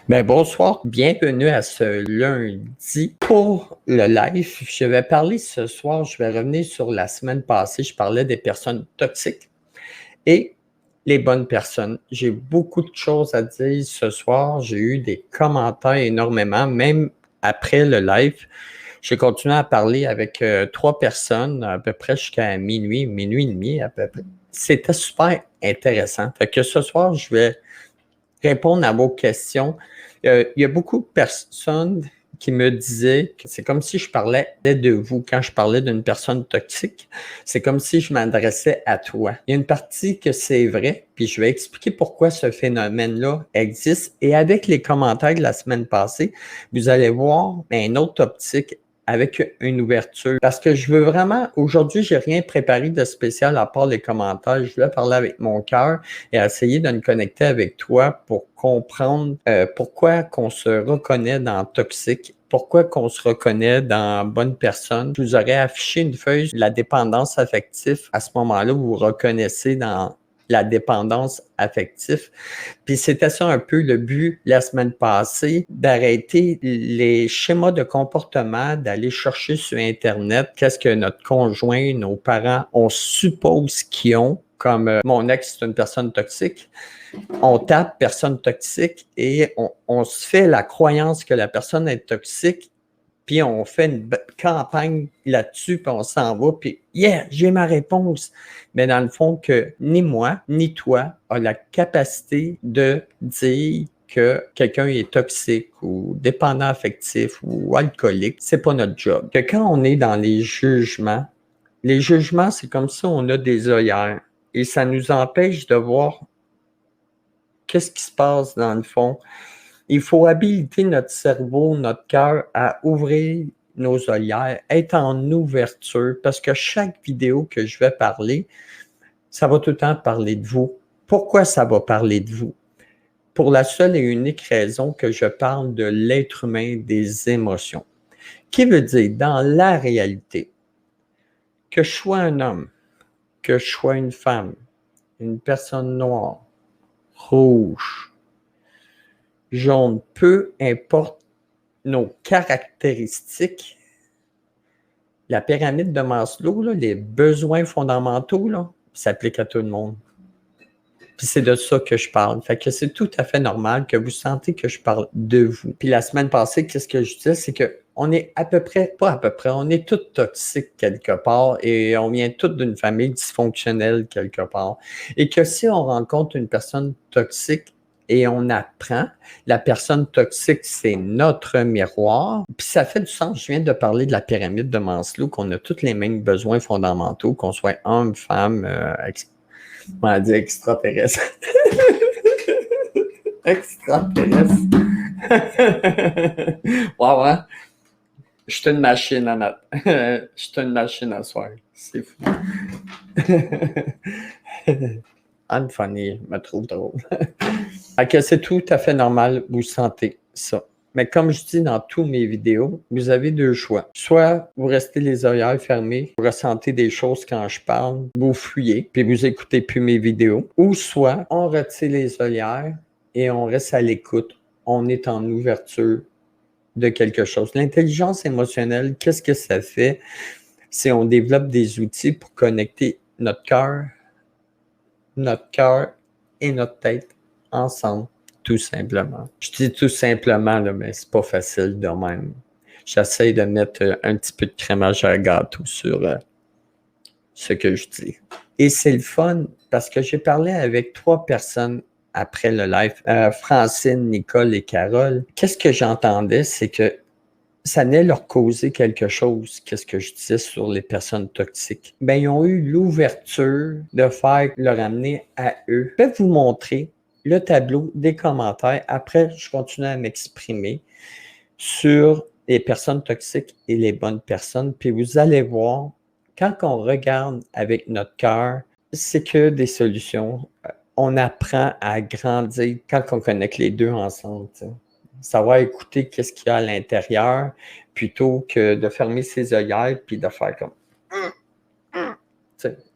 Ben, bonsoir, bienvenue à ce lundi. Pour le live, je vais parler ce soir, je vais revenir sur la semaine passée, je parlais des personnes toxiques et les bonnes personnes. J'ai beaucoup de choses à dire ce soir, j'ai eu des commentaires énormément, même après le live. J'ai continué à parler avec 3 personnes à peu près jusqu'à minuit, minuit et demi à peu près. C'était super intéressant. Fait que ce soir, je vais répondre à vos questions. Il y a beaucoup de personnes qui me disaient que c'est comme si je parlais de vous quand je parlais d'une personne toxique. C'est comme si je m'adressais à toi. Il y a une partie que c'est vrai, puis je vais expliquer pourquoi ce phénomène-là existe. Et avec les commentaires de la semaine passée, vous allez voir une autre optique avec une ouverture. Parce que je veux vraiment, aujourd'hui, j'ai rien préparé de spécial à part les commentaires. Je voulais parler avec mon cœur et essayer de me connecter avec toi pour comprendre pourquoi qu'on se reconnaît dans toxique, pourquoi qu'on se reconnaît dans bonne personne. Je vous aurais affiché une feuille de la dépendance affective. À ce moment-là, vous vous reconnaissez dans la dépendance affective. Puis c'était ça un peu le but la semaine passée, d'arrêter les schémas de comportement, d'aller chercher sur Internet qu'est-ce que notre conjoint, nos parents, on suppose qu'ils ont, comme mon ex, c'est une personne toxique. On tape personne toxique et on se fait la croyance que la personne est toxique, puis on fait une campagne là-dessus, puis on s'en va, puis yeah, j'ai ma réponse. Mais dans le fond, que ni moi, ni toi a la capacité de dire que quelqu'un est toxique ou dépendant affectif ou alcoolique, c'est pas notre job. Que quand on est dans les jugements, c'est comme ça, on a des œillères et ça nous empêche de voir qu'est-ce qui se passe dans le fond. Il faut habiliter notre cerveau, notre cœur à ouvrir nos œillères, être en ouverture, parce que chaque vidéo que je vais parler, ça va tout le temps parler de vous. Pourquoi ça va parler de vous? Pour la seule et unique raison que je parle de l'être humain, des émotions. Qui veut dire, dans la réalité, que je sois un homme, que je sois une femme, une personne noire, rouge, jaune, peu importe nos caractéristiques, la pyramide de Maslow, là, les besoins fondamentaux, là, s'applique à tout le monde. Puis c'est de ça que je parle. Fait que c'est tout à fait normal que vous sentez que je parle de vous. Puis la semaine passée, qu'est-ce que je disais, c'est que on est à peu près, pas à peu près, on est tous toxiques quelque part et on vient tous d'une famille dysfonctionnelle quelque part. Et que si on rencontre une personne toxique, et on apprend. La personne toxique, c'est notre miroir. Puis ça fait du sens. Je viens de parler de la pyramide de Maslow, qu'on a tous les mêmes besoins fondamentaux, qu'on soit homme, femme, on va dire extraterrestre. Extraterrestre. Wow, hein? Je suis une machine à mettre. Je suis une machine à soir. C'est fou. Anne Fanny me trouve drôle. Okay, c'est tout à fait normal, vous sentez ça. Mais comme je dis dans tous mes vidéos, vous avez deux choix. Soit vous restez les œillères fermés, vous ressentez des choses quand je parle, vous fuyez, puis vous écoutez plus mes vidéos. Ou soit on retire les œillères et on reste à l'écoute. On est en ouverture de quelque chose. L'intelligence émotionnelle, qu'est-ce que ça fait? C'est on développe des outils pour connecter notre cœur et notre tête ensemble, tout simplement. Je dis tout simplement, là, mais c'est pas facile de même. J'essaie de mettre un petit peu de crémage à gâteau sur ce que je dis. Et c'est le fun parce que j'ai parlé avec 3 personnes après le live, Francine, Nicole et Carole. Qu'est-ce que j'entendais, c'est que ça allait leur causer quelque chose, qu'est-ce que je disais sur les personnes toxiques. Ben, ils ont eu l'ouverture de faire leur amener à eux. Je vais vous montrer le tableau des commentaires. Après, je continue à m'exprimer sur les personnes toxiques et les bonnes personnes. Puis vous allez voir, quand on regarde avec notre cœur, c'est que des solutions. On apprend à grandir quand on connecte les deux ensemble. T'sais. Savoir écouter qu'est-ce qu'il y a à l'intérieur plutôt que de fermer ses œillères puis de faire comme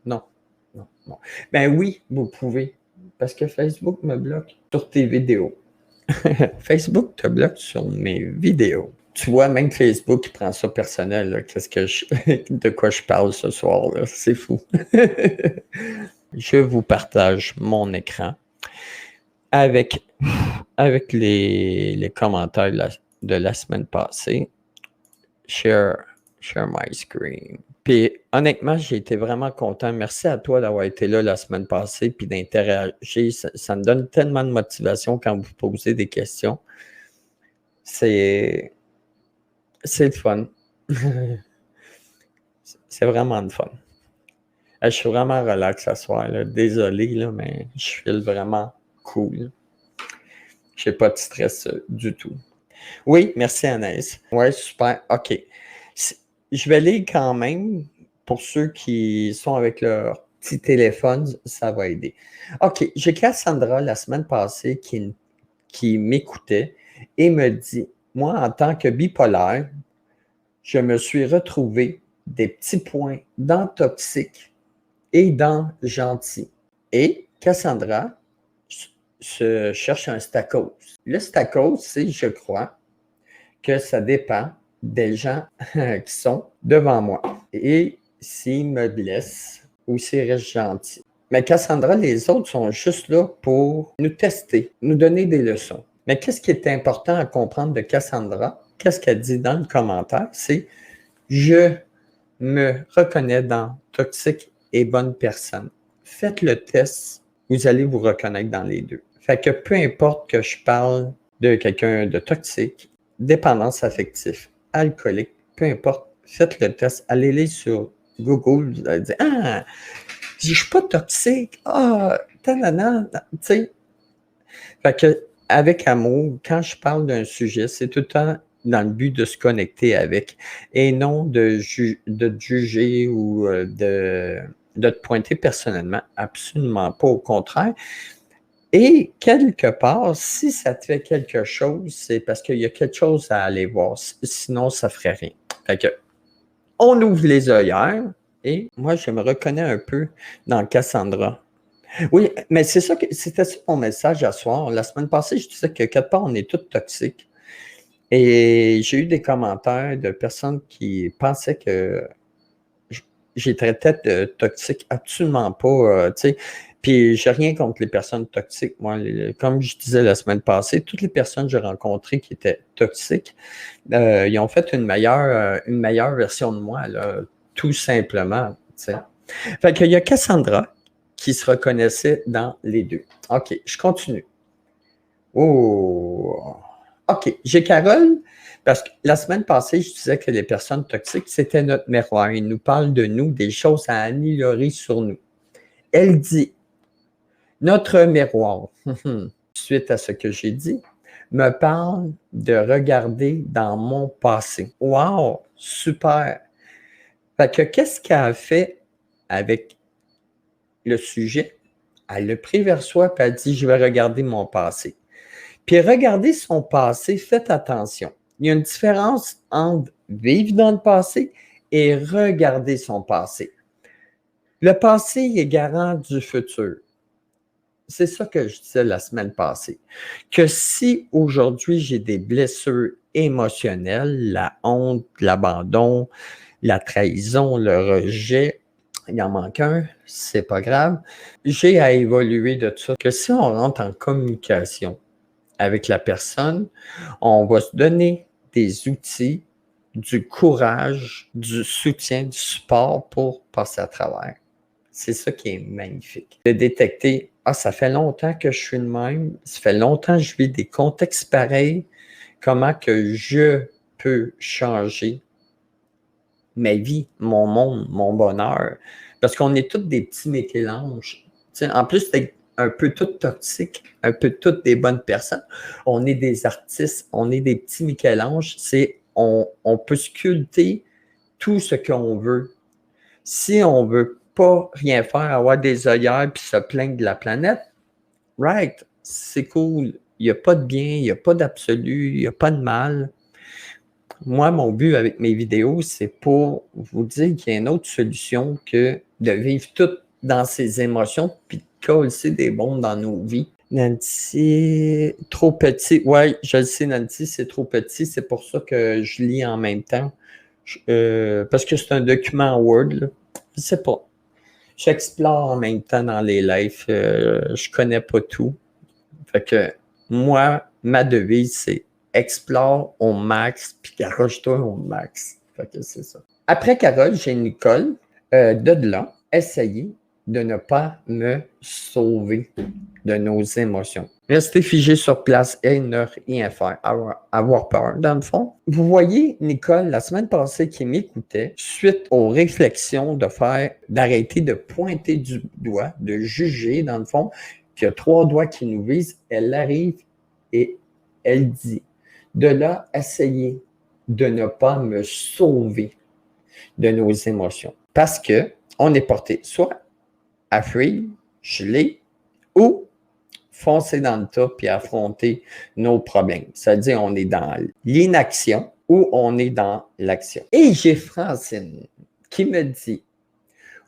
non, non, non. Ben oui, vous pouvez, parce que Facebook me bloque sur tes vidéos. Facebook te bloque sur mes vidéos. Tu vois, même Facebook il prend ça personnel. Là. De quoi je parle ce soir? Là. C'est fou. Je vous partage mon écran avec les commentaires de la semaine passée. Share my screen. Puis honnêtement, j'ai été vraiment content. Merci à toi d'avoir été là la semaine passée puis d'interagir. Ça me donne tellement de motivation quand vous posez des questions. C'est le fun. C'est vraiment le fun. Je suis vraiment relax ce soir. Là. Désolé, là, mais je file vraiment cool. Je n'ai pas de stress du tout. Oui, merci Anaïs. Oui, super. OK. Je vais lire quand même. Pour ceux qui sont avec leur petit téléphone, ça va aider. OK. J'ai Cassandra la semaine passée qui m'écoutait et me dit, moi, en tant que bipolaire, je me suis retrouvé des petits points dans toxique et dans gentil. Et Cassandra se cherche un stacos. Le stacos, c'est, je crois, que ça dépend des gens qui sont devant moi. Et s'ils me blessent ou s'ils restent gentils. Mais Cassandra, les autres sont juste là pour nous tester, nous donner des leçons. Mais qu'est-ce qui est important à comprendre de Cassandra? Qu'est-ce qu'elle dit dans le commentaire? C'est « Je me reconnais dans toxique et bonne personne. » Faites le test, vous allez vous reconnaître dans les deux. Fait que peu importe que je parle de quelqu'un de toxique, dépendance affective, alcoolique, peu importe, faites le test, allez-les sur Google, vous allez dire « Ah, je suis pas toxique, tanana, tu sais. » Fait que avec amour, quand je parle d'un sujet, c'est tout le temps dans le but de se connecter avec et non de te juger ou de te pointer personnellement. Absolument pas, au contraire. Et quelque part, si ça te fait quelque chose, c'est parce qu'il y a quelque chose à aller voir. Sinon, ça ne ferait rien. Fait que, on ouvre les œillères et moi, je me reconnais un peu dans Cassandra. Oui, mais c'était ça mon message à soir. La semaine passée, je disais que quelque part, on est tous toxiques. Et j'ai eu des commentaires de personnes qui pensaient que j'ai traité de toxique. Absolument pas, tu sais. Puis j'ai rien contre les personnes toxiques. Moi, comme je disais la semaine passée, toutes les personnes que j'ai rencontrées qui étaient toxiques, ils ont fait une meilleure version de moi, là, tout simplement. Tu sais. Fait qu'il y a Cassandra qui se reconnaissait dans les deux. OK, je continue. Oh! OK, j'ai Carole, parce que la semaine passée, je disais que les personnes toxiques, c'était notre miroir. Ils nous parlent de nous, des choses à améliorer sur nous. Elle dit, notre miroir, suite à ce que j'ai dit, me parle de regarder dans mon passé. Wow! Super! Fait que qu'est-ce qu'elle a fait avec le sujet? Elle le pris vers soi et elle dit, je vais regarder mon passé. Puis regarder son passé, faites attention. Il y a une différence entre vivre dans le passé et regarder son passé. Le passé est garant du futur. C'est ça que je disais la semaine passée. Que si aujourd'hui j'ai des blessures émotionnelles, la honte, l'abandon, la trahison, le rejet, il en manque un, c'est pas grave. J'ai à évoluer de ça. Que si on rentre en communication avec la personne, on va se donner des outils, du courage, du soutien, du support pour passer à travers. C'est ça qui est magnifique. De détecter, ça fait longtemps que je suis de même, ça fait longtemps que je vis des contextes pareils, comment que je peux changer ma vie, mon monde, mon bonheur. Parce qu'on est tous des petits mélanges. En plus d'être un peu tout toxiques, un peu toutes des bonnes personnes, on est des artistes, on est des petits Michel-Ange. On peut sculpter tout ce qu'on veut. Si on ne veut pas rien faire, avoir des œillères puis se plaindre de la planète, right, c'est cool. Il n'y a pas de bien, il n'y a pas d'absolu, il n'y a pas de mal. Moi, mon but avec mes vidéos, c'est pour vous dire qu'il y a une autre solution que de vivre tout dans ses émotions puis coller des bombes dans nos vies. Nancy, trop petit. Ouais, je le sais, Nancy, c'est trop petit. C'est pour ça que je lis en même temps. Parce que c'est un document Word, là. Je sais pas. J'explore en même temps dans les lives. Je connais pas tout. Fait que moi, ma devise, c'est explore au max, puis garoche-toi au max. Fait que c'est ça. Après Carole, j'ai Nicole. De là, essayez de ne pas me sauver de nos émotions. Rester figé sur place et ne rien faire, avoir peur, dans le fond. Vous voyez, Nicole, la semaine passée, qui m'écoutait, suite aux réflexions d'arrêter de pointer du doigt, de juger, dans le fond, qu'il y a 3 doigts qui nous visent, elle arrive et elle dit, de là, essayez de ne pas me sauver de nos émotions. Parce que on est porté soit à fuir, geler, ou foncer dans le tas puis affronter nos problèmes. C'est-à-dire, on est dans l'inaction ou on est dans l'action. Et j'ai Francine qui me dit,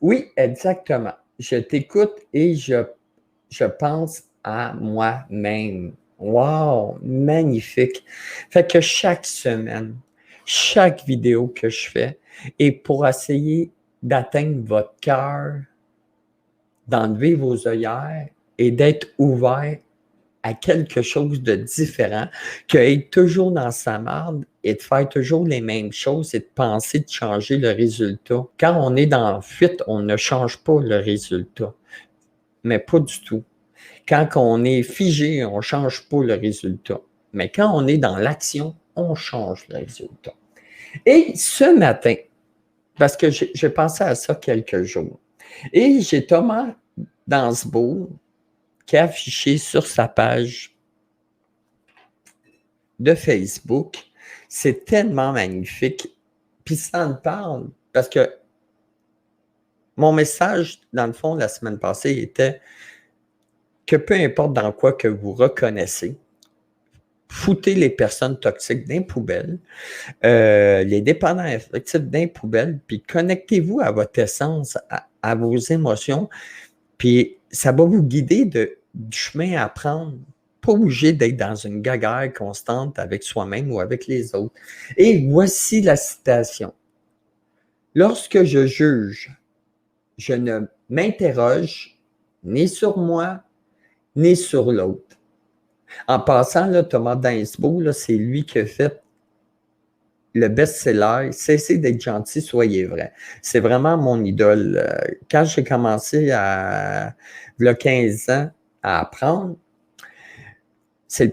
oui, exactement, je t'écoute et je pense à moi-même. Wow, magnifique. Fait que chaque semaine, chaque vidéo que je fais est pour essayer d'atteindre votre cœur, d'enlever vos œillères et d'être ouvert à quelque chose de différent que être toujours dans sa marde et de faire toujours les mêmes choses et de penser de changer le résultat. Quand on est dans la fuite, on ne change pas le résultat, mais pas du tout. Quand on est figé, on ne change pas le résultat. Mais quand on est dans l'action, on change le résultat. Et ce matin, parce que j'ai pensé à ça quelques jours, et j'ai Thomas Dansbourg qui a affiché sur sa page de Facebook. C'est tellement magnifique. Puis ça en parle, parce que mon message, dans le fond, la semaine passée, était que peu importe dans quoi que vous reconnaissez, foutez les personnes toxiques dans les poubelles, les dépendants affectifs dans les poubelles, puis connectez-vous à votre essence, à vos émotions, puis ça va vous guider du chemin à prendre. Pas obligé d'être dans une guerre constante avec soi-même ou avec les autres. Et voici la citation. Lorsque je juge, je ne m'interroge ni sur moi, ni sur l'autre. En passant, là, Thomas Dansbourg, c'est lui qui a fait le best-seller « Cessez d'être gentil, soyez vrai ». C'est vraiment mon idole. Quand j'ai commencé il y a 15 ans à apprendre, c'est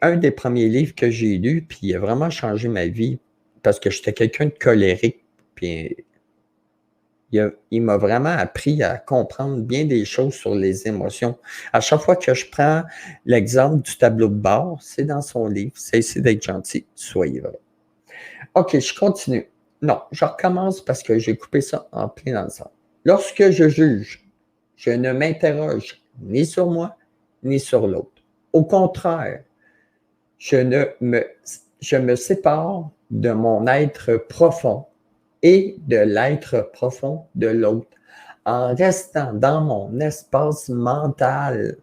un des premiers livres que j'ai lu, puis il a vraiment changé ma vie parce que j'étais quelqu'un de colérique, puis il m'a vraiment appris à comprendre bien des choses sur les émotions. À chaque fois que je prends l'exemple du tableau de bord, c'est dans son livre, Cessez d'être gentil, soyez vrai. OK, je continue. Non, je recommence parce que j'ai coupé ça en plein dans le sens. Lorsque je juge, je ne m'interroge ni sur moi, ni sur l'autre. Au contraire, je me sépare de mon être profond et de l'être profond de l'autre en restant dans mon espace mental.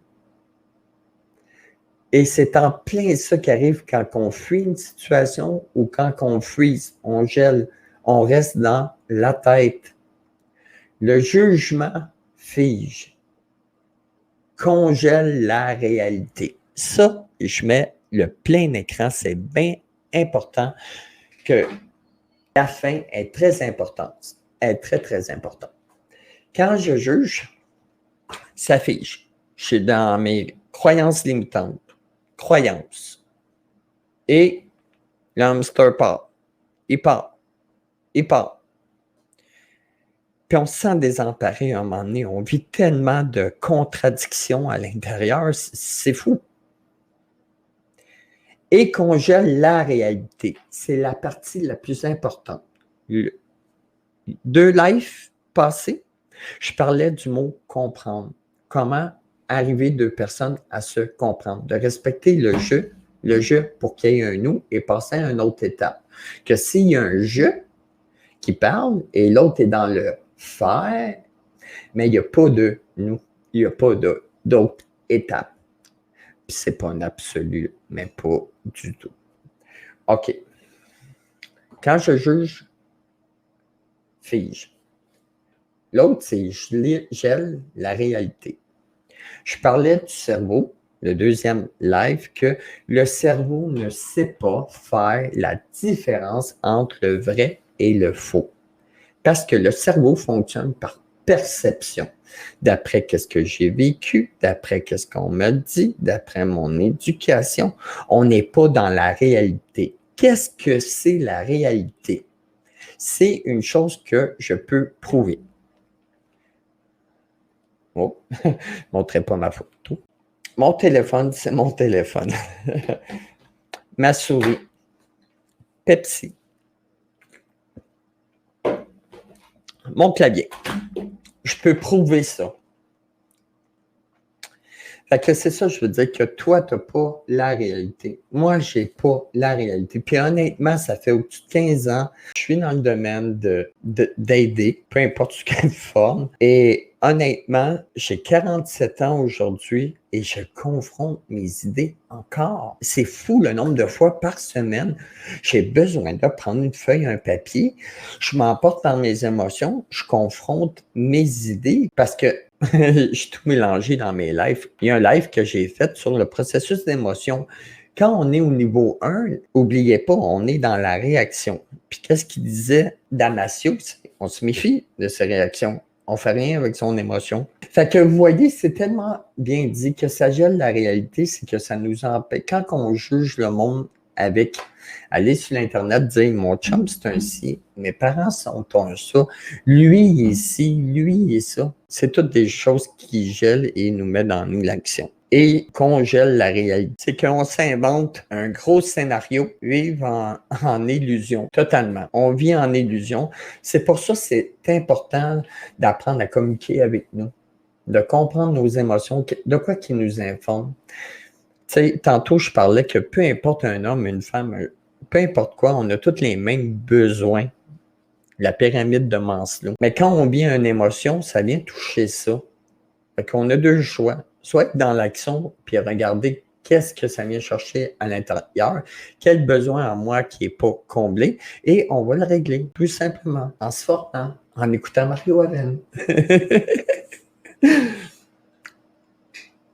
Et c'est en plein ça qui arrive quand on fuit une situation ou quand on freeze, on gèle, on reste dans la tête. Le jugement fige, congèle la réalité. Ça, je mets le plein écran, c'est bien important que la fin est très importante, est très, très importante. Quand je juge, ça fige. Je suis dans mes croyances limitantes. Croyances. Et l'hamster part. Il part. Il part. Puis on se sent désemparé à un moment donné. On vit tellement de contradictions à l'intérieur. C'est fou. Et qu'on gèle la réalité. C'est la partie la plus importante. Deux lives passés, je parlais du mot comprendre. Comment arriver 2 personnes à se comprendre, de respecter le jeu pour qu'il y ait un nous et passer à une autre étape. Que s'il y a un je qui parle et l'autre est dans le faire, mais il n'y a pas de nous. Il n'y a pas d'autre étape. Puis c'est pas un absolu, mais pas du tout. OK. Quand je juge, fige. L'autre, c'est je gèle la réalité. Je parlais du cerveau, le deuxième live, que le cerveau ne sait pas faire la différence entre le vrai et le faux. Parce que le cerveau fonctionne par perception. D'après ce que j'ai vécu, d'après ce qu'on m'a dit, d'après mon éducation, on n'est pas dans la réalité. Qu'est-ce que c'est la réalité? C'est une chose que je peux prouver. Oh, je ne montrerai pas ma photo. Mon téléphone, c'est mon téléphone. Ma souris. Pepsi. Mon clavier. Je peux prouver ça. Fait que c'est ça, je veux dire que toi, tu n'as pas la réalité. Moi, je n'ai pas la réalité. Puis honnêtement, ça fait au-dessus de 15 ans, je suis dans le domaine d'aider, peu importe sous quelle forme. Et honnêtement, j'ai 47 ans aujourd'hui et je confronte mes idées encore. C'est fou le nombre de fois par semaine, j'ai besoin de prendre une feuille, un papier, je m'emporte dans mes émotions, je confronte mes idées parce que j'ai tout mélangé dans mes lives. Il y a un live que j'ai fait sur le processus d'émotion. Quand on est au niveau 1, n'oubliez pas, on est dans la réaction. Puis qu'est-ce qu'il disait Damasio? On se méfie de ses réactions. On ne fait rien avec son émotion. Fait que vous voyez, c'est tellement bien dit que ça gèle la réalité, c'est que ça nous empêche. Quand on juge le monde avec aller sur l'Internet, dire mon chum, c'est un ci, mes parents sont un ça, lui il est ci, lui il est ça. C'est toutes des choses qui gèlent et nous mettent dans nous l'action. Et qu'on gèle la réalité. C'est qu'on s'invente un gros scénario, vivre en illusion, totalement. On vit en illusion. C'est pour ça que c'est important d'apprendre à communiquer avec nous, de comprendre nos émotions, de quoi qui nous informe. Tu sais, tantôt, je parlais que peu importe un homme, une femme, peu importe quoi, on a tous les mêmes besoins. La pyramide de Maslow. Mais quand on vit une émotion, ça vient toucher ça. Fait qu'on a deux choix. Soit être dans l'action, puis regarder qu'est-ce que ça vient chercher à l'intérieur, quel besoin en moi qui n'est pas comblé, et on va le régler, tout simplement, en se formant, en écoutant Mario Aven.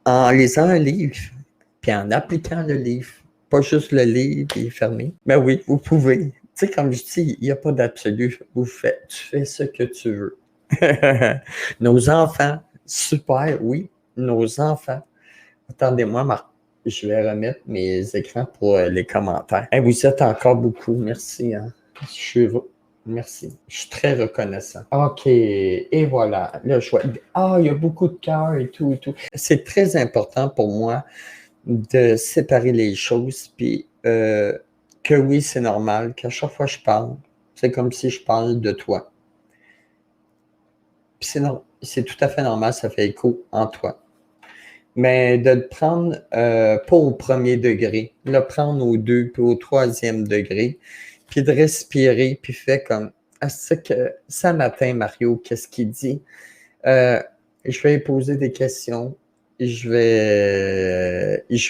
En lisant un livre, puis en appliquant le livre. Pas juste le livre et fermé. Mais oui, vous pouvez. Tu sais, comme je dis, il n'y a pas d'absolu. Tu fais ce que tu veux. Nos enfants, super, oui, nos enfants. Attendez-moi, Marc. Je vais remettre mes écrans pour les commentaires. Hey, vous êtes encore beaucoup. Merci. Hein. Merci. Je suis très reconnaissant. OK. Et voilà. Là, il y a beaucoup de cœurs et tout et tout. C'est très important pour moi de séparer les choses. Puis que oui, c'est normal qu'à chaque fois que je parle, c'est comme si je parle de toi. Puis c'est tout à fait normal, ça fait écho en toi. Mais de le prendre pas au premier degré, le prendre au 2 puis au 3e degré, puis de respirer, puis fait comme c'est que ça matin, Mario, qu'est-ce qu'il dit? Je vais poser des questions, je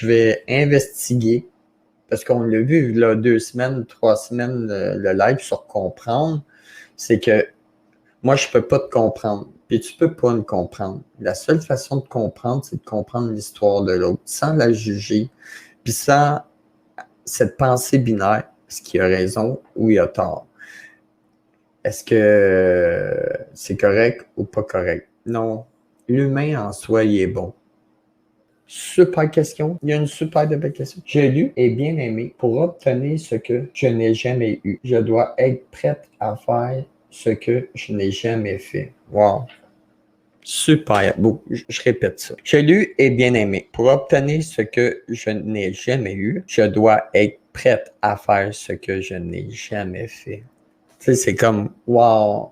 vais investiguer, parce qu'on l'a vu là, 2 semaines, 3 semaines, le live sur comprendre, c'est que moi, je ne peux pas te comprendre. Puis tu ne peux pas me comprendre. La seule façon de comprendre, c'est de comprendre l'histoire de l'autre, sans la juger, puis sans cette pensée binaire, est-ce qu'il a raison ou il a tort? Est-ce que c'est correct ou pas correct? Non. L'humain en soi, il est bon. Super question. Il y a une super belle question. J'ai lu et bien aimé pour obtenir ce que je n'ai jamais eu. Je dois être prête à faire ce que je n'ai jamais fait. Wow. Super beau. Je répète ça. J'ai lu et bien aimé. Pour obtenir ce que je n'ai jamais eu, je dois être prête à faire ce que je n'ai jamais fait. Tu sais, c'est comme, wow.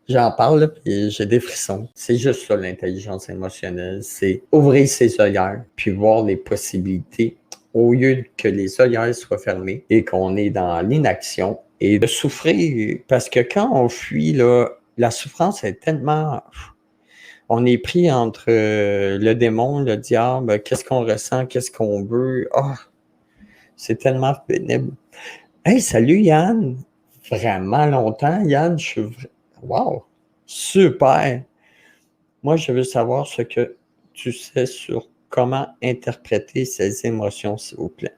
J'en parle, puis j'ai des frissons. C'est juste ça, l'intelligence émotionnelle. C'est ouvrir ses œillères, puis voir les possibilités, au lieu que les œillères soient fermées et qu'on est dans l'inaction et de souffrir. Parce que quand on fuit, là, la souffrance est tellement... On est pris entre le démon, le diable, qu'est-ce qu'on ressent, qu'est-ce qu'on veut. Ah, c'est tellement pénible. Hey, salut Yann! Vraiment longtemps, Yann. Wow! Super! Moi, je veux savoir ce que tu sais sur comment interpréter ces émotions, s'il vous plaît.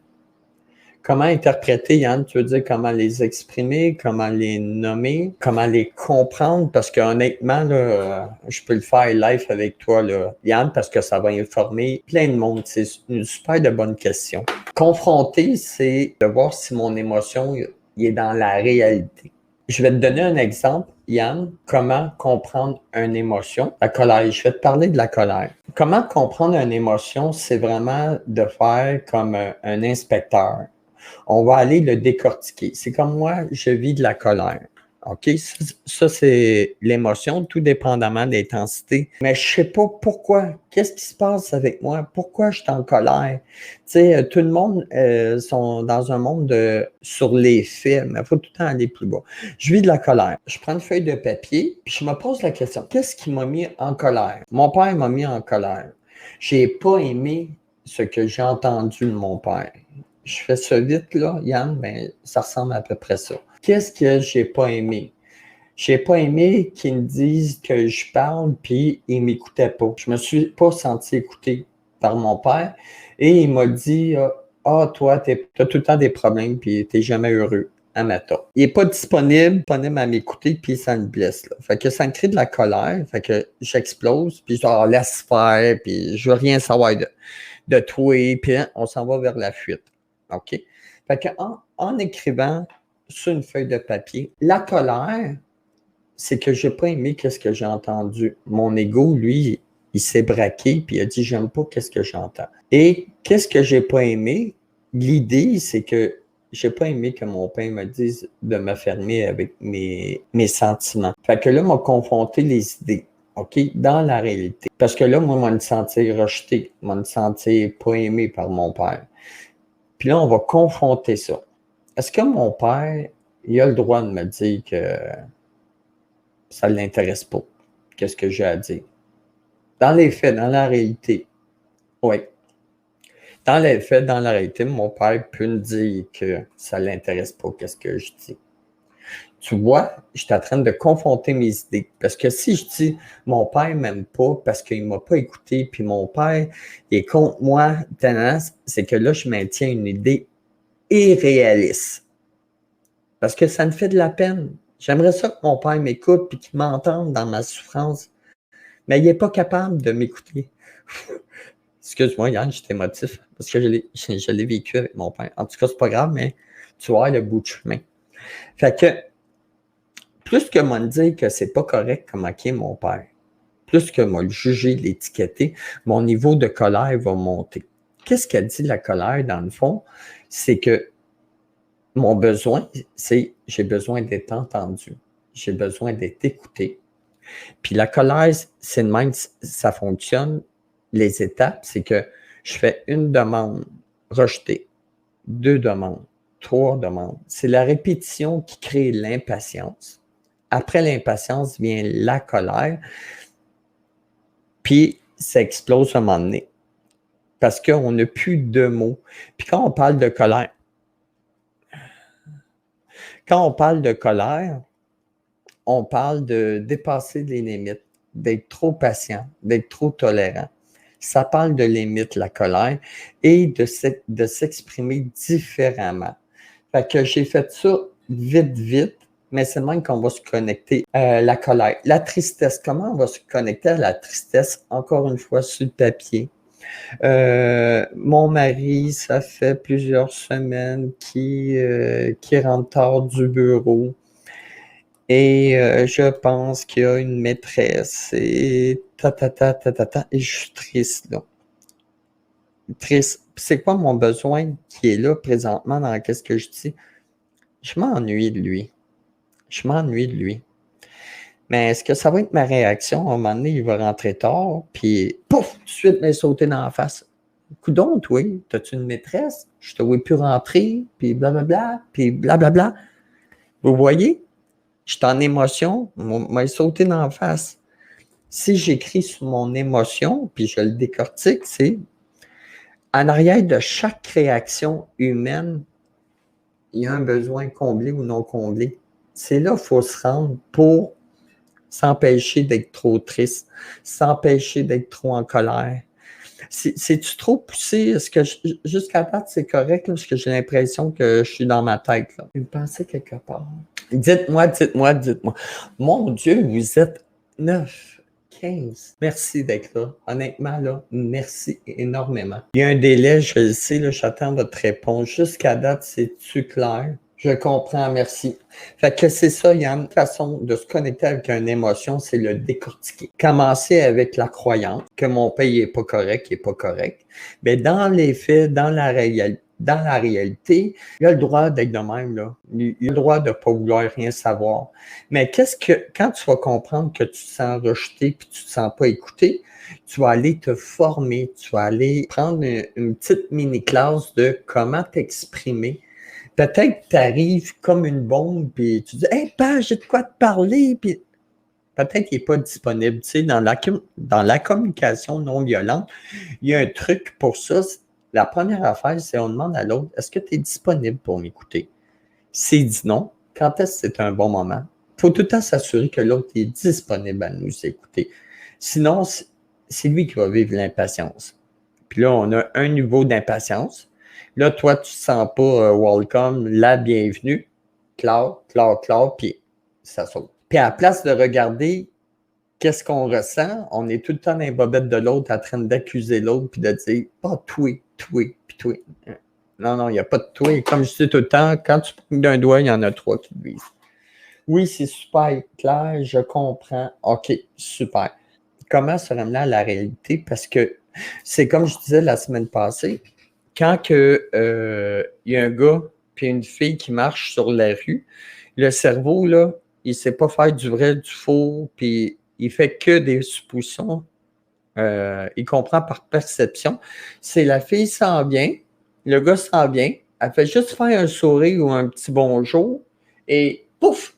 Comment interpréter, Yann? Tu veux dire comment les exprimer, comment les nommer, comment les comprendre? Parce qu'honnêtement, là, je peux le faire live avec toi, là, Yann, parce que ça va informer plein de monde. C'est une super de bonne question. Confronter, c'est de voir si mon émotion il est dans la réalité. Je vais te donner un exemple, Yann, comment comprendre une émotion. La colère. Je vais te parler de la colère. Comment comprendre une émotion, c'est vraiment de faire comme un inspecteur. On va aller le décortiquer. C'est comme moi, je vis de la colère. OK? Ça, c'est l'émotion, tout dépendamment de l'intensité. Mais je sais pas pourquoi. Qu'est-ce qui se passe avec moi? Pourquoi je suis en colère? Tu sais, tout le monde sont dans un monde sur les faits, mais il faut tout le temps aller plus bas. Je vis de la colère. Je prends une feuille de papier, puis je me pose la question, qu'est-ce qui m'a mis en colère? Mon père m'a mis en colère. J'ai pas aimé ce que j'ai entendu de mon père. Je fais ça vite, là, Yann, mais ça ressemble à peu près ça. Qu'est-ce que j'ai pas aimé? J'ai pas aimé qu'ils me disent que je parle, puis ils m'écoutaient pas. Je me suis pas senti écouté par mon père, et il m'a dit, toi, t'as tout le temps des problèmes, puis t'es jamais heureux. Amata. Il est pas disponible à m'écouter, puis ça me blesse, là. Fait que ça me crée de la colère, fait que j'explose, puis je dis, laisse faire, puis je veux rien savoir de toi, puis on s'en va vers la fuite. OK? Fait en écrivant sur une feuille de papier, la colère, c'est que j'ai pas aimé qu'est-ce que j'ai entendu. Mon ego, lui, il s'est braqué puis il a dit j'aime pas qu'est-ce que j'entends. Et qu'est-ce que j'ai pas aimé? L'idée, c'est que j'ai pas aimé que mon père me dise de me fermer avec mes sentiments. Fait que là, m'a confronté les idées. OK? Dans la réalité. Parce que là, moi, je me sentir rejeté, je me sentir pas aimé par mon père. Puis là, on va confronter ça. Est-ce que mon père, il a le droit de me dire que ça ne l'intéresse pas? Qu'est-ce que j'ai à dire? Dans les faits, dans la réalité, oui. Dans les faits, dans la réalité, mon père peut me dire que ça ne l'intéresse pas, qu'est-ce que je dis. Tu vois, je suis en train de confronter mes idées. Parce que si je dis mon père ne m'aime pas parce qu'il ne m'a pas écouté, puis mon père est contre moi, c'est que là, je maintiens une idée irréaliste. Parce que ça me fait de la peine. J'aimerais ça que mon père m'écoute et qu'il m'entende dans ma souffrance. Mais il n'est pas capable de m'écouter. Excuse-moi, Yann, j'étais émotif parce que je l'ai vécu avec mon père. En tout cas, c'est pas grave, mais tu vois le bout de chemin. Fait que, plus que moi me dire que c'est pas correct comment est mon père, plus que moi le juger, l'étiqueter, mon niveau de colère va monter. Qu'est-ce qu'elle dit la colère, dans le fond? C'est que mon besoin, c'est j'ai besoin d'être entendu. J'ai besoin d'être écouté. Puis la colère, c'est de même, ça fonctionne. Les étapes, c'est que je fais une demande rejetée, 2 demandes, 3 demandes. C'est la répétition qui crée l'impatience. Après l'impatience vient la colère, puis ça explose à un moment donné. Parce qu'on n'a plus de mots. Puis quand on parle de colère, on parle de dépasser les limites, d'être trop patient, d'être trop tolérant. Ça parle de limites, la colère, et de s'exprimer différemment. Fait que j'ai fait ça vite, mais c'est même qu'on va se connecter à la colère. La tristesse, comment on va se connecter à la tristesse? Encore une fois, sur le papier. Mon mari, ça fait plusieurs semaines qui rentre tard du bureau. Et je pense qu'il y a une maîtresse et et je suis triste, là. Triste. C'est quoi mon besoin qui est là présentement dans qu'est-ce que je dis? Je m'ennuie de lui. Je m'ennuie de lui. Mais est-ce que ça va être ma réaction? À un moment donné, il va rentrer tard, puis pouf, tout de suite, me sauter dans la face. Coudonc, toi, t'as-tu une maîtresse? Je te vois plus rentrer, puis blablabla, puis blablabla. Vous voyez? Je suis en émotion, m'a sauté dans la face. Si j'écris sur mon émotion, puis je le décortique, c'est en arrière de chaque réaction humaine, il y a un besoin comblé ou non comblé. C'est là qu'il faut se rendre pour s'empêcher d'être trop triste, s'empêcher d'être trop en colère. C'est-tu trop poussé? Est-ce que jusqu'à date, c'est correct? Là, parce que j'ai l'impression que je suis dans ma tête. Là. Une pensée quelque part. Dites-moi, dites-moi, dites-moi. Mon Dieu, vous êtes 9, 15. Merci d'être là. Honnêtement, là, merci énormément. Il y a un délai, je le sais, là, j'attends votre réponse. Jusqu'à date, c'est-tu clair? Je comprends, merci. Fait que c'est ça, Yann. Une façon de se connecter avec une émotion, c'est le décortiquer. Commencer avec la croyance que mon pays est pas correct, il est pas correct. Mais dans les faits, dans la réalité, il a le droit d'être de même, là. Il a le droit de pas vouloir rien savoir. Mais quand tu vas comprendre que tu te sens rejeté puis tu te sens pas écouté, tu vas aller te former, tu vas aller prendre une petite mini-classe de comment t'exprimer. Peut-être que tu arrives comme une bombe, puis tu dis « Hey, Page, j'ai de quoi te parler », puis peut-être qu'il n'est pas disponible. Tu sais, dans la communication non violente, il y a un truc pour ça. La première affaire, c'est on demande à l'autre « Est-ce que tu es disponible pour m'écouter? » S'il dit non, quand est-ce que c'est un bon moment? Il faut tout le temps s'assurer que l'autre est disponible à nous écouter. Sinon, c'est lui qui va vivre l'impatience. Puis là, on a un niveau d'impatience. Là, toi, tu ne te sens pas welcome, la bienvenue. Claude, puis ça saute. Puis à la place de regarder qu'est-ce qu'on ressent, on est tout le temps dans les bobettes de l'autre en train d'accuser l'autre puis de dire « Ah, toi, puis toi. » Non, il n'y a pas de toi. Comme je dis tout le temps, quand tu prends d'un doigt, il y en a 3 qui te visent. Oui, c'est super clair, je comprends. OK, super. Comment se ramener à la réalité? Parce que c'est comme je disais la semaine passée, quand y a un gars puis une fille qui marchent sur la rue, le cerveau, là, il ne sait pas faire du vrai, du faux, puis il fait que des suppositions. Il comprend par perception. C'est la fille sent bien, le gars sent bien, elle fait juste faire un sourire ou un petit bonjour, et pouf!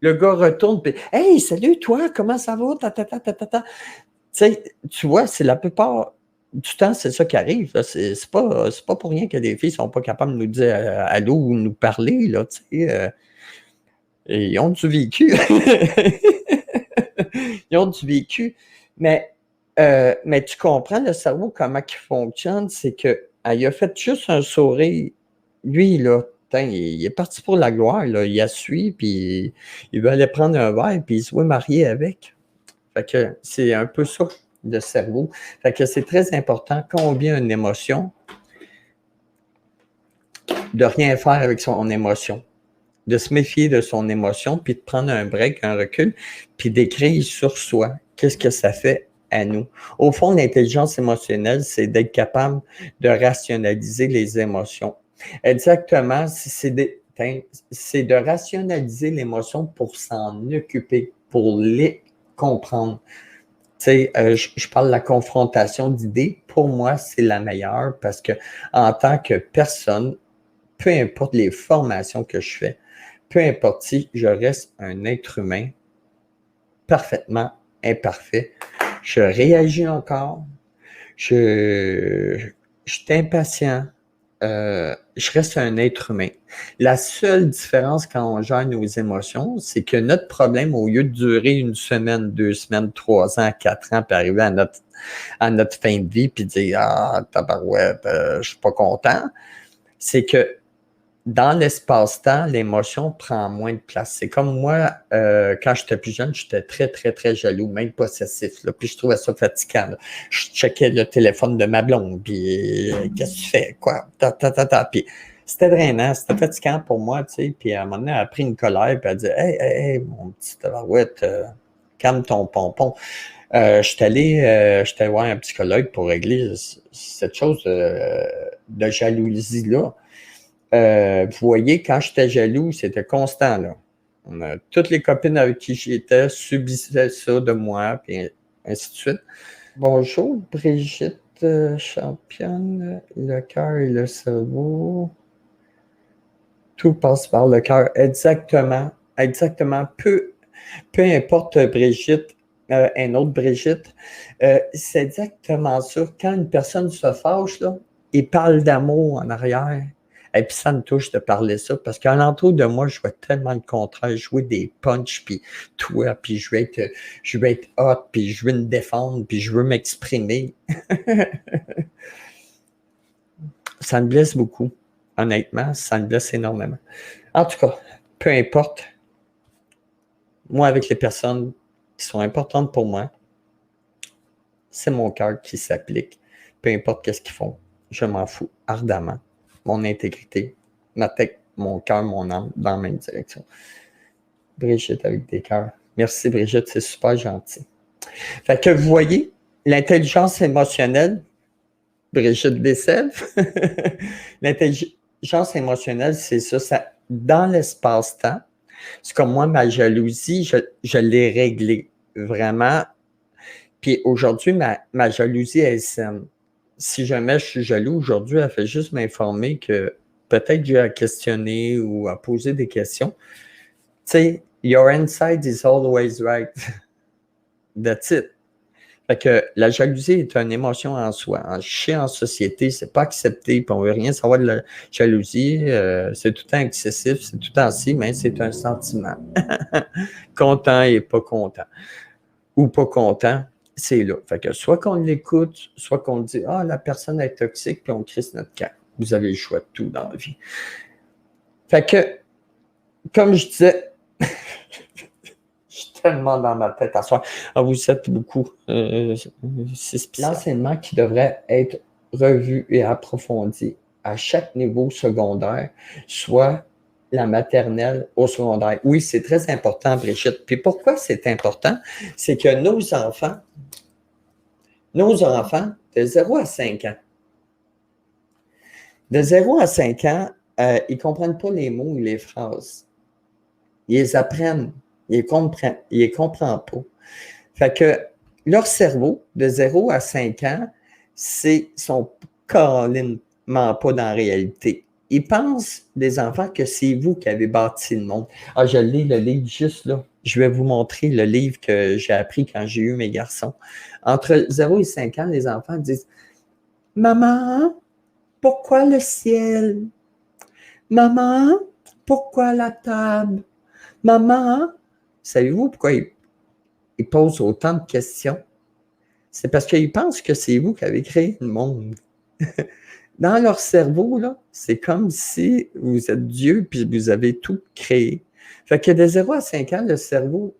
Le gars retourne, puis « Hey, salut toi, comment ça va? » Tu sais, tu vois, c'est la plupart du temps, c'est ça qui arrive. C'est pas pour rien que les filles sont pas capables de nous dire allô ou nous parler, là, tu sais. Et ils ont du vécu. Ils ont du vécu. Mais tu comprends le cerveau, comment il fonctionne, c'est que il a fait juste un sourire. Lui, là, il est parti pour la gloire, là. Il a suivi, puis il veut aller prendre un verre, puis il se veut marier avec. Fait que c'est un peu ça, le cerveau. Fait que c'est très important, quand on vit une émotion, de rien faire avec son émotion. De se méfier de son émotion, puis de prendre un break, un recul, puis d'écrire sur soi. Qu'est-ce que ça fait à nous? Au fond, l'intelligence émotionnelle, c'est d'être capable de rationaliser les émotions. Exactement, c'est de rationaliser l'émotion pour s'en occuper, pour les comprendre. Tu sais, je parle de la confrontation d'idées. Pour moi, c'est la meilleure parce que en tant que personne, peu importe les formations que je fais, peu importe si je reste un être humain parfaitement imparfait, je réagis encore, je suis impatient, je reste un être humain. La seule différence quand on gère nos émotions, c'est que notre problème, au lieu de durer 1 semaine, 2 semaines, 3 ans, 4 ans, puis arriver à notre fin de vie, puis dire « Ah, tabarouette, je suis pas content », c'est que dans l'espace-temps, l'émotion prend moins de place. C'est comme moi, quand j'étais plus jeune, j'étais très, très, très jaloux, même possessif. Là, puis je trouvais ça fatigant. Là. Je checkais le téléphone de ma blonde, puis qu'est-ce que tu fais? Quoi? Puis c'était drainant, c'était fatigant pour moi, tu sais. Puis à un moment donné, elle a pris une colère, puis elle dit « Hey, mon petit tabarouette, calme ton pompon. » J'étais voir un psychologue pour régler cette chose de jalousie-là. Vous voyez, quand j'étais jaloux, c'était constant, là. Toutes les copines avec qui j'étais subissaient ça de moi, puis ainsi de suite. Bonjour, Brigitte, championne, le cœur et le cerveau. Tout passe par le cœur. Exactement. Peu importe, Brigitte, une autre Brigitte, c'est exactement ça. Quand une personne se fâche, là, il parle d'amour en arrière. Et puis ça me touche de parler ça, parce qu'alentour de moi, je vois tellement le contraire, jouer des punchs, puis toi, puis je veux être hot, puis je veux me défendre, puis je veux m'exprimer. Ça me blesse beaucoup. Honnêtement, ça me blesse énormément. En tout cas, peu importe. Moi, avec les personnes qui sont importantes pour moi, c'est mon cœur qui s'applique. Peu importe qu'est-ce qu'ils font, je m'en fous ardemment. Mon intégrité, ma tête, mon cœur, mon âme, dans la même direction. Brigitte avec des cœurs. Merci Brigitte, c'est super gentil. Fait que vous voyez, l'intelligence émotionnelle, Brigitte Dessèvres, l'intelligence émotionnelle, c'est ça, dans l'espace-temps. C'est comme moi, ma jalousie, je l'ai réglée vraiment. Puis aujourd'hui, ma jalousie est saine. Si jamais je suis jaloux aujourd'hui, elle fait juste m'informer que peut-être j'ai à questionner ou à poser des questions. Tu sais, your inside is always right. That's it. Fait que la jalousie est une émotion en soi. En chier en société, c'est pas accepté, puis on veut rien savoir de la jalousie. C'est tout le temps excessif, c'est tout le temps si, mais c'est un sentiment. Content et pas content. Ou pas content, c'est là. Fait que soit qu'on l'écoute, soit qu'on dit « Ah, la personne est toxique », puis on crisse notre camp. Vous avez le choix de tout dans la vie. Fait que, comme je disais, je suis tellement dans ma tête à soir. Ah, vous êtes beaucoup. C'est spécial. L'enseignement qui devrait être revu et approfondi à chaque niveau secondaire, soit la maternelle au secondaire. Oui, c'est très important, Brigitte. Puis pourquoi c'est important? C'est que nos enfants, de 0 à 5 ans, de 0 à 5 ans, ils ne comprennent pas les mots ou les phrases. Ils les apprennent, ils les comprennent pas. Fait que leur cerveau, de 0 à 5 ans, sont carrément pas dans la réalité. Ils pensent, les enfants, que c'est vous qui avez bâti le monde. Ah, je lis le livre juste là. Je vais vous montrer le livre que j'ai appris quand j'ai eu mes garçons. Entre 0 et 5 ans, les enfants disent « Maman, pourquoi le ciel? Maman, pourquoi la table? Maman, savez-vous pourquoi ils posent autant de questions? C'est parce qu'ils pensent que c'est vous qui avez créé le monde. » Dans leur cerveau, là, c'est comme si vous êtes Dieu puis vous avez tout créé. Fait que de 0 à 5 ans, le cerveau,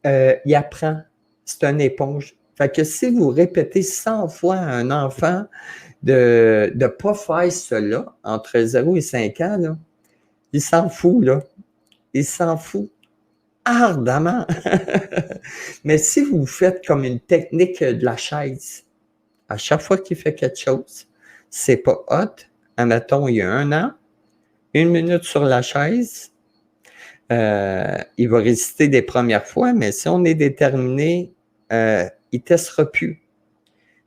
il apprend. C'est une éponge. Fait que si vous répétez 100 fois à un enfant de ne pas faire cela entre 0 et 5 ans, là, il s'en fout, là. Il s'en fout ardemment. Mais si vous faites comme une technique de la chaise, à chaque fois qu'il fait quelque chose, c'est pas hot. Admettons, il y a 1 an, 1 minute sur la chaise, il va résister des premières fois, mais si on est déterminé, il ne testera plus.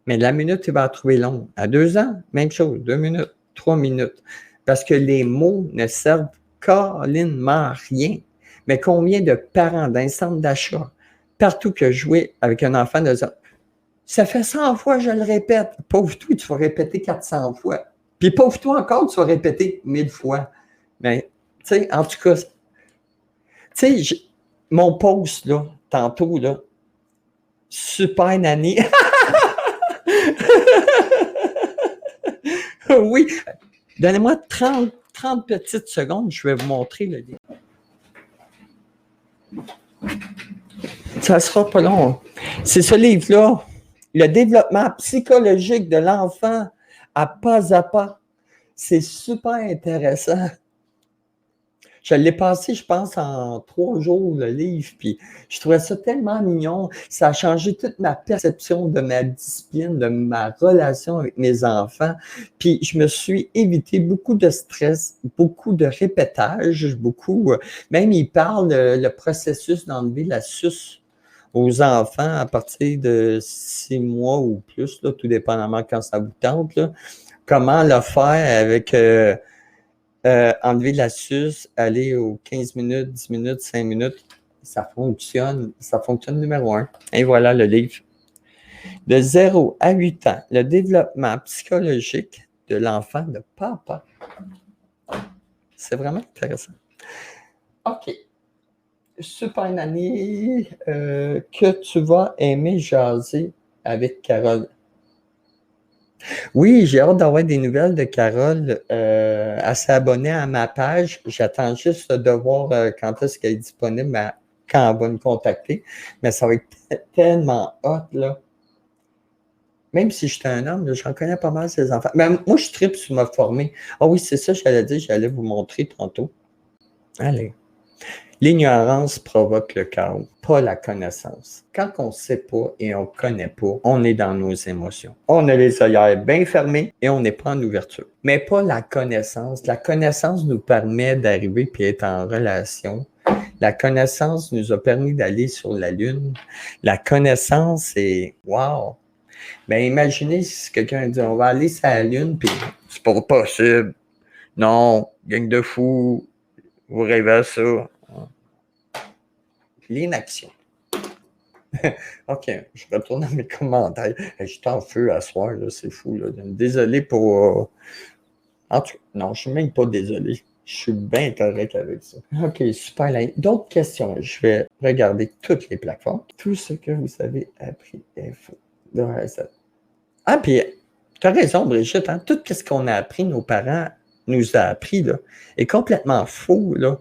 Mais la minute, il va la trouver longue. À 2 ans, même chose, 2 minutes, 3 minutes. Parce que les mots ne servent carrément à rien. Mais combien de parents d'un centre d'achat, partout que jouer avec un enfant de ça fait 100 fois, je le répète. Pauvre toi, tu vas répéter 400 fois. Puis pauvre toi encore, tu vas répéter 1000 fois. Mais, tu sais, en tout cas, tu sais, mon post, là, tantôt, là, super nanny. Oui, donnez-moi 30 petites secondes, je vais vous montrer le livre. Ça ne sera pas long. C'est ce livre-là. Le développement psychologique de l'enfant à pas. C'est super intéressant. Je l'ai passé, je pense, en 3 jours, le livre, puis je trouvais ça tellement mignon. Ça a changé toute ma perception de ma discipline, de ma relation avec mes enfants. Puis je me suis évité beaucoup de stress, beaucoup de répétage, même il parle le processus d'enlever la suce aux enfants à partir de 6 mois ou plus, là, tout dépendamment quand ça vous tente, là. Comment le faire avec enlever la suce, aller aux 15 minutes, 10 minutes, 5 minutes. ça fonctionne numéro un. Et voilà le livre. De 0 à 8 ans, le développement psychologique de l'enfant de papa. C'est vraiment intéressant. OK. Super Nanny, que tu vas aimer jaser avec Carole. Oui, j'ai hâte d'avoir des nouvelles de Carole. Elle s'est abonnée à ma page. J'attends juste de voir quand est-ce qu'elle est disponible, quand elle va me contacter. Mais ça va être tellement hot, là. Même si j'étais un homme, j'en connais pas mal ces enfants. Mais moi, je tripe sur me former. Ah oui, c'est ça, j'allais dire, j'allais vous montrer tantôt. Allez. L'ignorance provoque le chaos, pas la connaissance. Quand on ne sait pas et on ne connaît pas, on est dans nos émotions. On a les œillères bien fermés et on n'est pas en ouverture. Mais pas la connaissance. La connaissance nous permet d'arriver puis être en relation. La connaissance nous a permis d'aller sur la Lune. La connaissance, c'est wow! Ben, imaginez si quelqu'un dit on va aller sur la Lune, puis c'est pas possible. Non, gang de fous, vous rêvez à ça. L'inaction. OK, je retourne à mes commentaires. Je suis en feu à soir, là, c'est fou. Là. Désolé pour. En tout cas, non, je suis même pas désolé. Je suis bien correct avec ça. OK, super. D'autres questions. Je vais regarder toutes les plateformes. Tout ce que vous avez appris est faux. Ah, puis, tu as raison, Brigitte. Hein? Tout ce qu'on a appris, nos parents nous a appris, là, est complètement faux, là.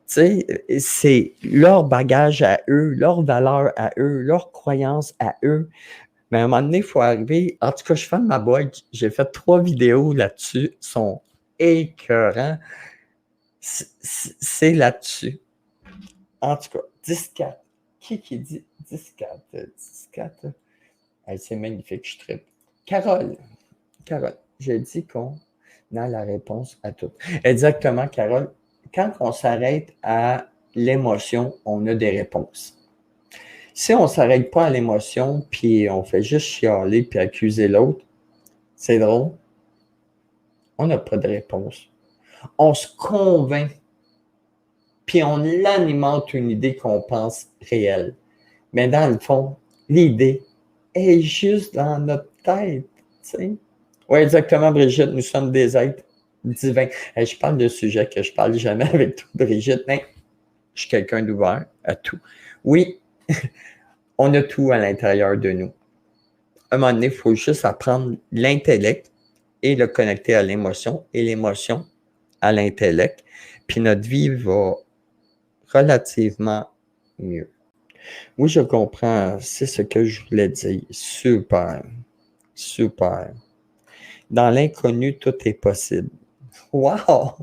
Tu sais, c'est leur bagage à eux, leur valeur à eux, leur croyance à eux. Mais à un moment donné, il faut arriver. En tout cas, je ferme ma boîte. J'ai fait 3 vidéos là-dessus. Ils sont écœurants. C'est là-dessus. En tout cas, 10-4. Qui dit 10-4? 10-4. Hey, c'est magnifique, je tripe. Carole, j'ai dit qu'on a la réponse à tout. Exactement, Carole. Quand on s'arrête à l'émotion, on a des réponses. Si on ne s'arrête pas à l'émotion, puis on fait juste chialer puis accuser l'autre, c'est drôle, on n'a pas de réponse. On se convainc, puis on alimente une idée qu'on pense réelle. Mais dans le fond, l'idée est juste dans notre tête. Oui, exactement, Brigitte, nous sommes des êtres divins. Je parle de sujets que je ne parle jamais avec toi, Brigitte, mais je suis quelqu'un d'ouvert à tout. Oui, on a tout à l'intérieur de nous. À un moment donné, il faut juste apprendre l'intellect et le connecter à l'émotion et l'émotion à l'intellect. Puis notre vie va relativement mieux. Oui, je comprends. C'est ce que je voulais dire. Super. Super. Dans l'inconnu, tout est possible. Wow!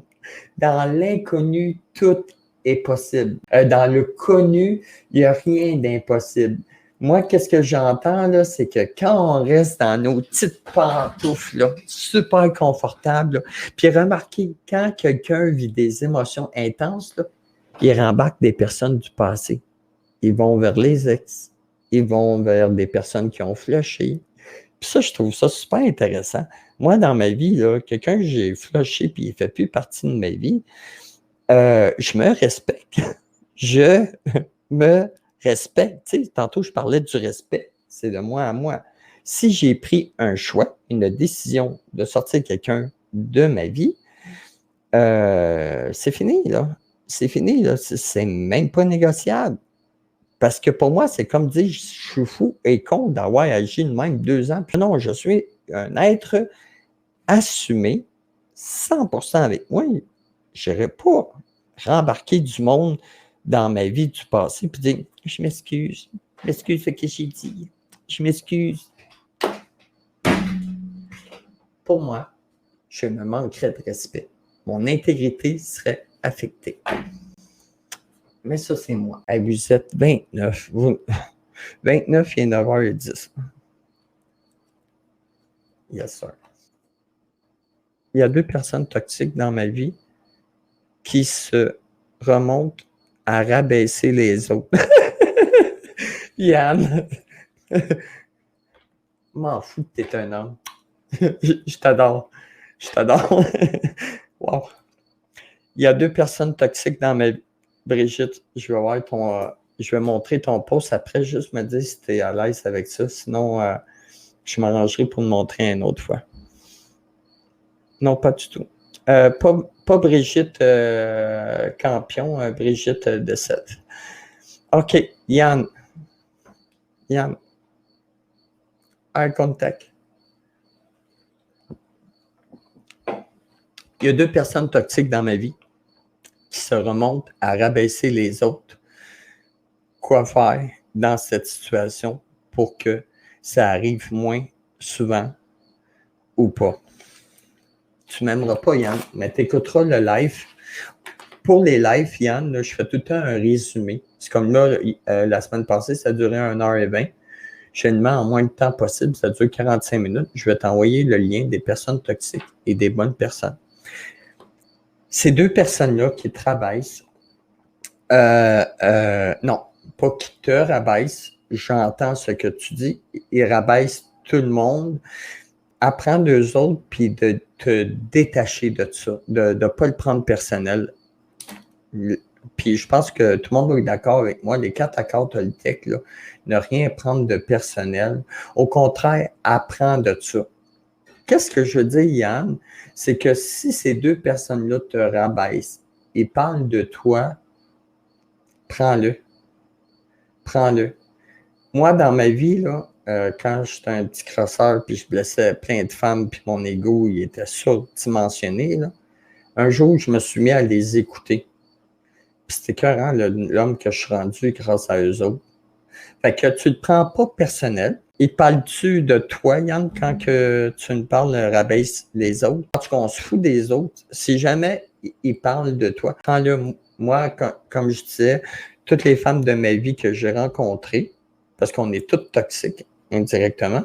Dans l'inconnu, tout est possible. Dans le connu, il n'y a rien d'impossible. Moi, qu'est-ce que j'entends, là, c'est que quand on reste dans nos petites pantoufles, là, super confortables, là, puis remarquez, quand quelqu'un vit des émotions intenses, là, il rembarque des personnes du passé. Ils vont vers les ex. Ils vont vers des personnes qui ont flushé. Puis ça, je trouve ça super intéressant. Moi, dans ma vie, là, quelqu'un que j'ai flushé puis il ne fait plus partie de ma vie, je me respecte. Je me respecte. Tu sais, tantôt, je parlais du respect. C'est de moi à moi. Si j'ai pris un choix, une décision de sortir quelqu'un de ma vie, c'est fini, là. C'est fini, là. C'est même pas négociable. Parce que pour moi, c'est comme dire, je suis fou et con d'avoir agi de même 2 ans. Puis non, je suis un être assumé 100% avec moi. Je n'irais pas rembarquer du monde dans ma vie du passé puis dire, je m'excuse ce que j'ai dit. Je m'excuse. Pour moi, je me manquerais de respect. Mon intégrité serait affectée. Mais ça, c'est moi. Hey, vous êtes 29. 29 et 9h10. Yes, sir. Il y a 2 personnes toxiques dans ma vie qui se remontent à rabaisser les autres. Yann, m'en fous que t'es un homme. Je t'adore. Je t'adore. Wow. Il y a 2 personnes toxiques dans ma vie. Brigitte, je vais voir Je vais montrer ton post après, juste me dire si tu es à l'aise avec ça. Sinon, je m'arrangerai pour te montrer une autre fois. Non, pas du tout. Pas Brigitte Campion, Brigitte Dessette. OK, Yann. Yann. Eye contact. Il y a 2 personnes toxiques dans ma vie qui se remontent à rabaisser les autres. Quoi faire dans cette situation pour que ça arrive moins souvent ou pas? Tu m'aimeras pas, Yann, mais tu écouteras le live. Pour les lives, Yann, là, je fais tout le temps un résumé. C'est comme là, la semaine passée, ça a duré 1h20. Je demande en moins de temps possible, ça dure 45 minutes. Je vais t'envoyer le lien des personnes toxiques et des bonnes personnes. Ces 2 personnes-là qui te rabaissent, non, pas qui te rabaissent, j'entends ce que tu dis, ils rabaissent tout le monde. Apprends d'eux autres, puis de te détacher de ça, de ne pas le prendre personnel. Puis je pense que tout le monde est d'accord avec moi, les 4 accords Toltec, là, ne rien prendre de personnel. Au contraire, apprends de ça. Qu'est-ce que je veux dire, Yann? C'est que si ces 2 personnes-là te rabaissent et parlent de toi, prends-le. Prends-le. Moi, dans ma vie, là, quand j'étais un petit crosseur, puis je blessais plein de femmes, puis mon ego, il était surdimensionné, là, un jour, je me suis mis à les écouter. Puis c'était écœurant, l'homme que je suis rendu grâce à eux autres. Fait que tu ne te prends pas personnel. Et parles-tu de toi, Yann, quand que tu me parles, rabaisse les autres? Parce qu'on se fout des autres. Si jamais ils parlent de toi, prends-le. Moi, comme je disais, toutes les femmes de ma vie que j'ai rencontrées, parce qu'on est toutes toxiques indirectement,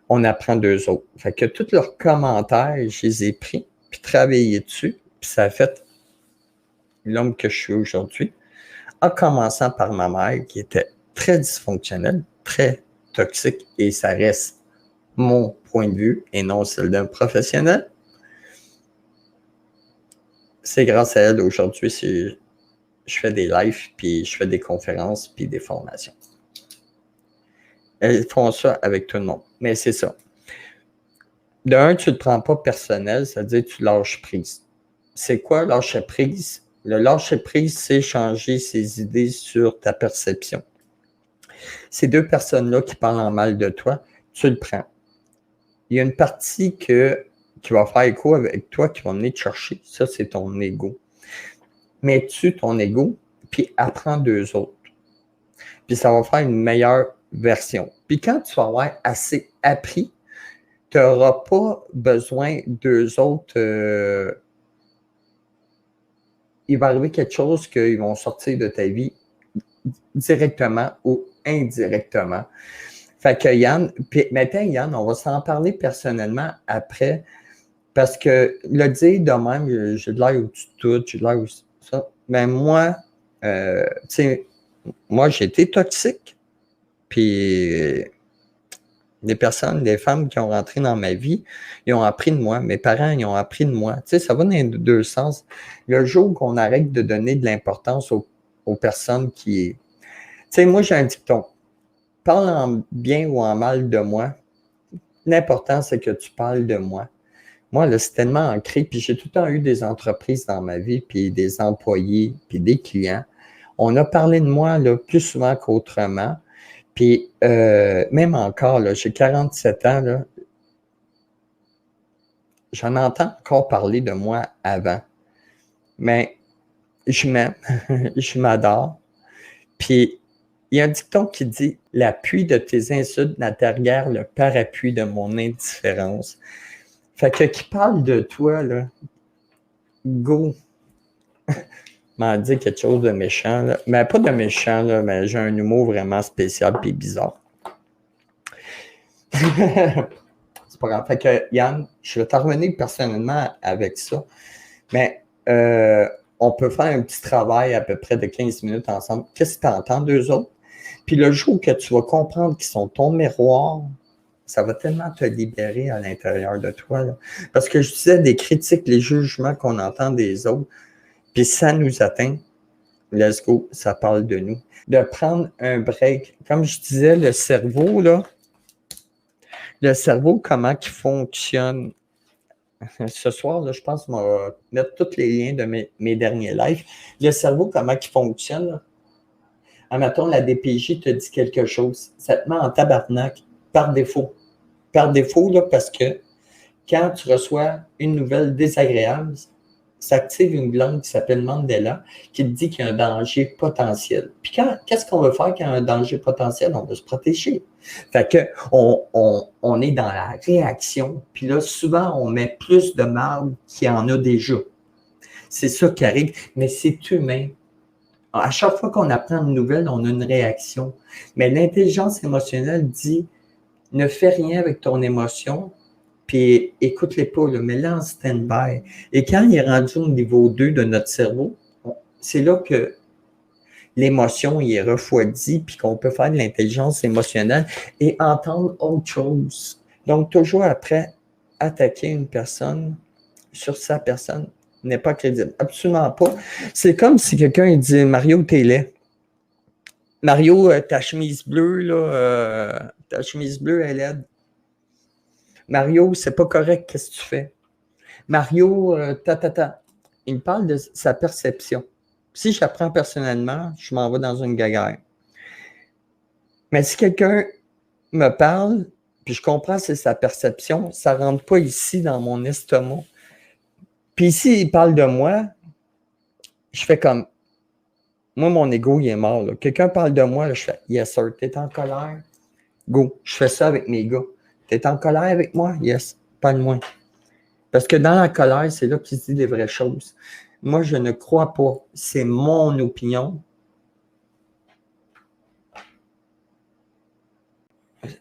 on apprend d'eux autres. Fait que tous leurs commentaires, je les ai pris, puis travaillé dessus, puis ça a fait l'homme que je suis aujourd'hui, en commençant par ma mère, qui était très dysfonctionnelle, très toxique, et ça reste mon point de vue et non celui d'un professionnel. C'est grâce à elle aujourd'hui si je fais des lives, puis je fais des conférences, puis des formations. Elles font ça avec tout le monde, mais c'est ça. De un, tu ne te prends pas personnel, c'est-à-dire que tu lâches prise. C'est quoi lâcher prise? Le lâcher prise, c'est changer ses idées sur ta perception. Ces 2 personnes-là qui parlent en mal de toi, tu le prends. Il y a une partie qui va faire écho avec toi, qui va venir te chercher. Ça, c'est ton ego. Mets-tu ton ego, puis apprends d'eux autres. Puis ça va faire une meilleure version. Puis quand tu vas avoir assez appris, tu n'auras pas besoin d'eux autres. Il va arriver quelque chose qu'ils vont sortir de ta vie directement ou indirectement. Fait que Yann, puis maintenant Yann, on va s'en parler personnellement après, parce que le dire de même, j'ai de l'air au-dessus de tout, j'ai de l'air au-dessus de ça. Mais moi, tu sais, moi j'ai été toxique, puis des personnes, des femmes qui ont rentré dans ma vie, ils ont appris de moi. Mes parents, ils ont appris de moi. Tu sais, ça va dans les 2 sens. Le jour qu'on arrête de donner de l'importance aux personnes qui... Tu sais, moi, j'ai un dicton. Parle en bien ou en mal de moi. L'important, c'est que tu parles de moi. Moi, là, c'est tellement ancré. Puis j'ai tout le temps eu des entreprises dans ma vie, puis des employés, puis des clients. On a parlé de moi là, plus souvent qu'autrement. Puis même encore, là, j'ai 47 ans, là, j'en entends encore parler de moi avant. Mais je m'aime, je m'adore. Puis il y a un dicton qui dit « L'appui de tes insultes n'a derrière le parapluie de mon indifférence ». Fait que qui parle de toi, là, go, m'a dit quelque chose de méchant, là. Mais pas de méchant, là, mais j'ai un humour vraiment spécial et bizarre. C'est pas grave. Fait que Yann, je vais t'en revenir personnellement avec ça. Mais on peut faire un petit travail à peu près de 15 minutes ensemble. Qu'est-ce que tu entends d'eux autres? Puis le jour que tu vas comprendre qu'ils sont ton miroir, ça va tellement te libérer à l'intérieur de toi. Là. Parce que je disais, des critiques, les jugements qu'on entend des autres, puis ça nous atteint. let's go, ça parle de nous. De prendre un break. Comme je disais, le cerveau, là, comment il fonctionne? Ce soir, là, je pense que je vais mettre tous les liens de mes derniers lives. Le cerveau, comment il fonctionne? Là? Admettons, la DPJ te dit quelque chose. Ça te met en tabarnak par défaut. Par défaut, là, parce que quand tu reçois une nouvelle désagréable, ça active une glande qui s'appelle Mandela qui te dit qu'il y a un danger potentiel. Puis qu'est-ce qu'on veut faire quand il y a un danger potentiel? On veut se protéger. Fait que on est dans la réaction. Puis là, souvent, on met plus de marde qu'il y en a déjà. C'est ça qui arrive, mais c'est humain. À chaque fois qu'on apprend une nouvelle, on a une réaction. Mais l'intelligence émotionnelle dit ne fais rien avec ton émotion, puis écoute-les pas, là, mets-les en stand-by. Et quand il est rendu au niveau 2 de notre cerveau, c'est là que l'émotion est refroidie, puis qu'on peut faire de l'intelligence émotionnelle et entendre autre chose. Donc, toujours après attaquer une personne sur sa personne n'est pas crédible. Absolument pas. C'est comme si quelqu'un dit « Mario, t'es laid. Mario, ta chemise bleue, là, ta chemise bleue, elle est laide. Mario, c'est pas correct, qu'est-ce que tu fais? Mario, Il me parle de sa perception. Si j'apprends personnellement, je m'en vais dans une guéguerre. Mais si quelqu'un me parle, puis je comprends que c'est sa perception, ça ne rentre pas ici dans mon estomac. Puis ici, il parle de moi, je fais comme, moi, mon ego, il est mort. Là. Quelqu'un parle de moi, là, je fais, yes sir, t'es en colère? Go. Je fais ça avec mes gars. T'es en colère avec moi? Yes, pas de moins. Parce que dans la colère, c'est là qu'il se dit les vraies choses. Moi, je ne crois pas. C'est mon opinion.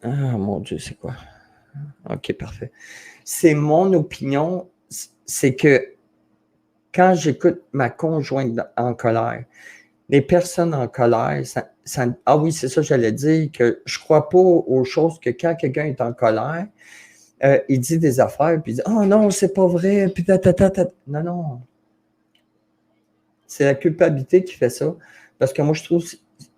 Ah, mon Dieu, c'est quoi? OK, parfait. C'est mon opinion. C'est que quand j'écoute ma conjointe en colère, les personnes en colère, ah oui, c'est ça, j'allais dire, que je ne crois pas aux choses que quand quelqu'un est en colère, il dit des affaires, puis il dit « Oh non, c'est pas vrai, puis Non, non. C'est la culpabilité qui fait ça. Parce que moi, je trouve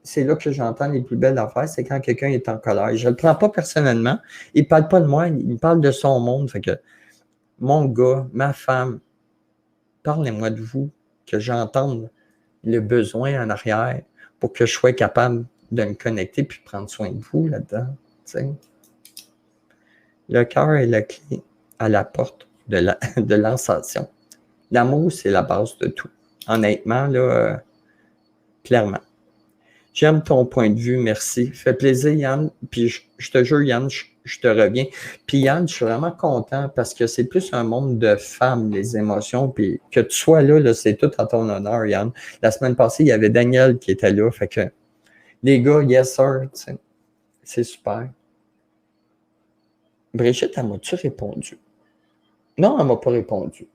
c'est là que j'entends les plus belles affaires, c'est quand quelqu'un est en colère. Je ne le prends pas personnellement. Il ne parle pas de moi, il parle de son monde. Fait que mon gars, ma femme, parlez-moi de vous, que j'entende le besoin en arrière pour que je sois capable de me connecter puis prendre soin de vous là-dedans. T'sais. Le cœur est la clé à la porte de l'ascension. L'amour, c'est la base de tout. Honnêtement, là, clairement. J'aime ton point de vue, merci. Fait plaisir, Yann. Puis je te jure, Yann, je te reviens. Puis Yann, je suis vraiment content parce que c'est plus un monde de femmes, les émotions. Puis que tu sois là, c'est tout à ton honneur, Yann. La semaine passée, il y avait Daniel qui était là. Fait que les gars, yes sir, c'est super. Brigitte, elle m'a-tu répondu? Non, elle ne m'a pas répondu.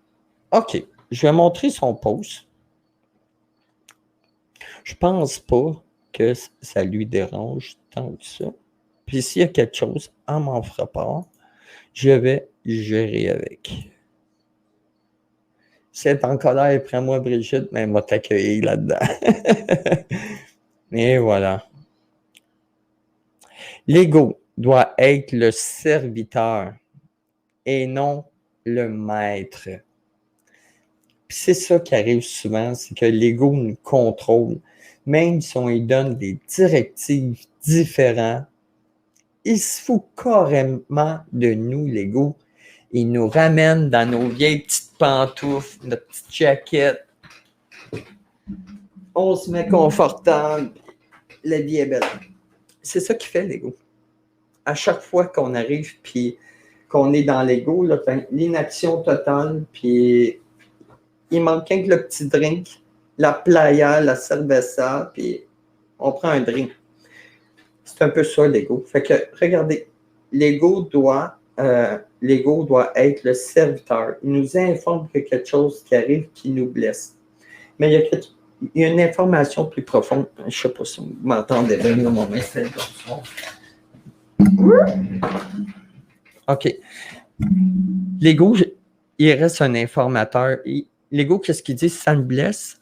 OK, je vais montrer son post. Je pense pas que ça lui dérange tant que ça. Puis s'il y a quelque chose, elle m'en fera part. Je vais gérer avec. Si elle est en colère, prends-moi Brigitte, mais elle m'a t'accueillir là-dedans. Et voilà. L'ego doit être le serviteur et non le maître. Puis c'est ça qui arrive souvent, c'est que l'ego nous contrôle. Même si on lui donne des directives différentes, il se fout carrément de nous, l'ego. Il nous ramène dans nos vieilles petites pantoufles, notre petite jaquette. On se met confortable. La vie est belle. C'est ça qui fait l'ego. À chaque fois qu'on arrive puis qu'on est dans l'ego, l'inaction totale, puis il manque que le petit drink, la playa, la cerveza, puis on prend un drink. C'est un peu ça, l'ego. Fait que, regardez, l'ego doit être le serviteur. Il nous informe qu'il y a quelque chose qui arrive qui nous blesse. Mais il y a une information plus profonde. Je ne sais pas si vous m'entendez bien, mon moment. OK. L'ego, il reste un informateur. L'ego, qu'est-ce qu'il dit? Si ça me blesse,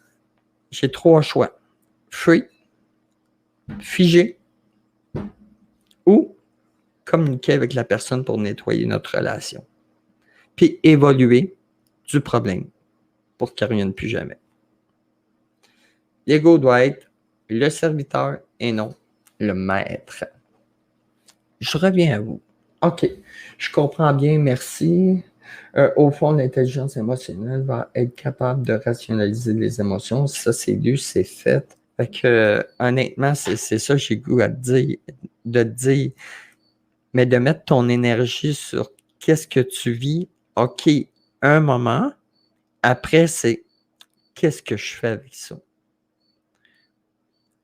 j'ai trois choix. free, figé, ou communiquer avec la personne pour nettoyer notre relation. Puis évoluer du problème pour qu'il ne revienne plus jamais. L'ego doit être le serviteur et non le maître. Je reviens à vous. OK, je comprends bien, merci. Au fond, l'intelligence émotionnelle va être capable de rationaliser les émotions. Ça, c'est lu, c'est fait. Fait que, honnêtement, c'est ça que j'ai goût à te dire, de te dire, mais de mettre ton énergie sur qu'est-ce que tu vis. OK, un moment. Après, c'est qu'est-ce que je fais avec ça?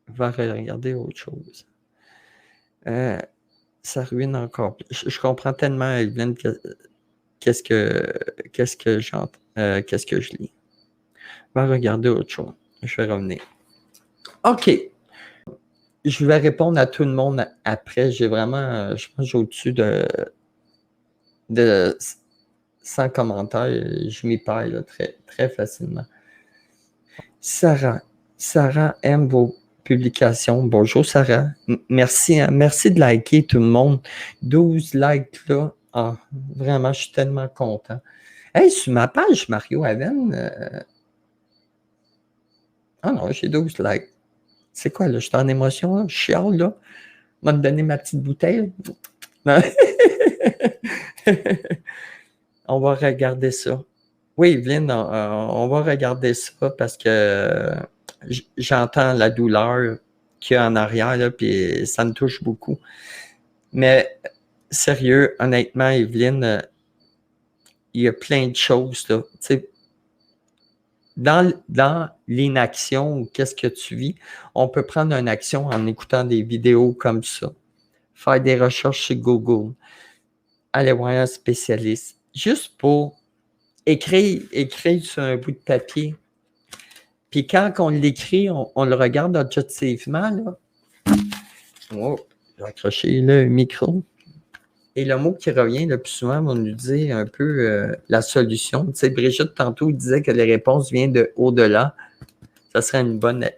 Va regarder autre chose. Ça ruine encore plus. Je comprends tellement, Evelyne, qu'est-ce que j'entends, qu'est-ce que je lis. Va regarder autre chose. Je vais revenir. OK. Je vais répondre à tout le monde après. J'ai vraiment, je pense que j'ai au-dessus de 100 commentaires. Je m'y perds là, très, très facilement. Sarah aime vos publications. Bonjour Sarah. Merci, hein? Merci de liker tout le monde. 12 likes là. Ah, vraiment, je suis tellement content. Hey, sur ma page Mario Aven, ah non, j'ai 12 likes. C'est quoi là? Je suis en émotion, là? Je chiale là. On va me donner ma petite bouteille. Non. On va regarder ça. Oui, Evelyne, on va regarder ça parce que j'entends la douleur qu'il y a en arrière, là, puis ça me touche beaucoup. Mais sérieux, honnêtement, Evelyne, il y a plein de choses, là. Tu sais, dans l'inaction ou qu'est-ce que tu vis, on peut prendre une action en écoutant des vidéos comme ça, faire des recherches sur Google, aller voir un spécialiste, juste pour écrire sur un bout de papier. Puis quand on l'écrit, on le regarde objectivement, là. Oh, j'ai accroché le micro. Et le mot qui revient le plus souvent va nous dire un peu la solution. Tu sais, Brigitte, tantôt, disait que les réponses viennent de au-delà. Ça serait une bonne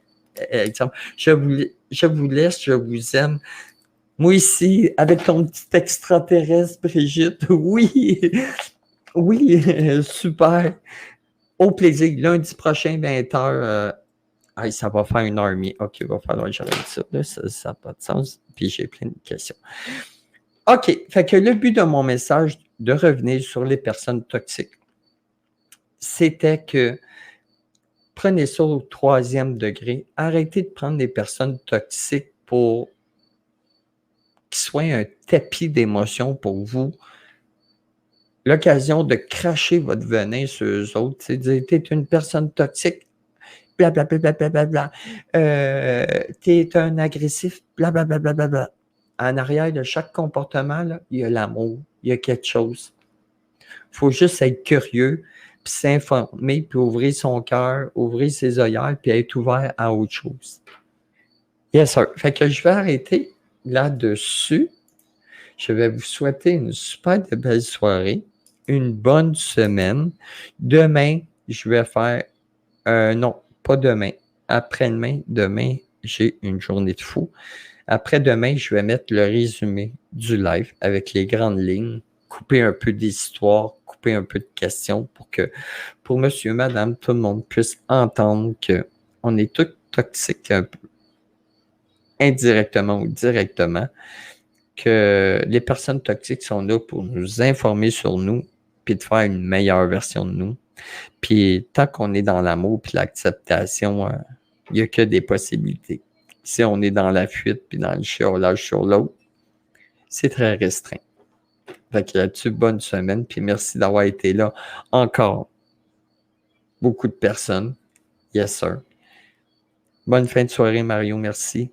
exemple. Je vous laisse, je vous aime. Moi ici, avec ton petit extraterrestre, Brigitte, oui, oui, super. Au plaisir. Lundi prochain, 20h. Ça va faire 1h30. OK, il va falloir que j'arrête ça. Là, ça n'a pas de sens. Puis j'ai plein de questions. OK, fait que le but de mon message de revenir sur les personnes toxiques, c'était que prenez ça au 3e degré. Arrêtez de prendre des personnes toxiques pour qu'ils soient un tapis d'émotions pour vous. L'occasion de cracher votre venin sur eux autres, c'est de dire, t'es une personne toxique, blablabla, blablabla. T'es un agressif, blablabla, blablabla. En arrière de chaque comportement, là, il y a l'amour, il y a quelque chose. Il faut juste être curieux, puis s'informer, puis ouvrir son cœur, ouvrir ses œillères, puis être ouvert à autre chose. Yes, sir. Fait que je vais arrêter là-dessus. Je vais vous souhaiter une super belle soirée, une bonne semaine. Demain, je vais faire... non, pas demain. Après-demain, demain, j'ai une journée de fou. Après-demain, je vais mettre le résumé du live avec les grandes lignes, couper un peu d'histoire, couper un peu de questions pour monsieur, madame, tout le monde puisse entendre qu'on est tous toxiques un peu, indirectement ou directement, que les personnes toxiques sont là pour nous informer sur nous, puis de faire une meilleure version de nous. Puis tant qu'on est dans l'amour puis l'acceptation, il n'y a que des possibilités. Si on est dans la fuite puis dans le chiolage sur l'autre, c'est très restreint. Fait que là-dessus, bonne semaine, puis merci d'avoir été là encore. Beaucoup de personnes. Yes, sir. Bonne fin de soirée, Mario. Merci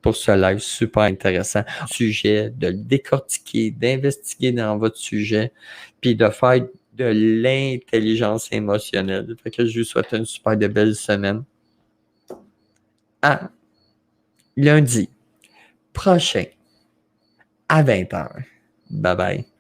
pour ce live super intéressant. Sujet, de le décortiquer, d'investiguer dans votre sujet, puis de faire de l'intelligence émotionnelle. Fait que je vous souhaite une super de belle semaine. À lundi prochain à 20h. Bye bye.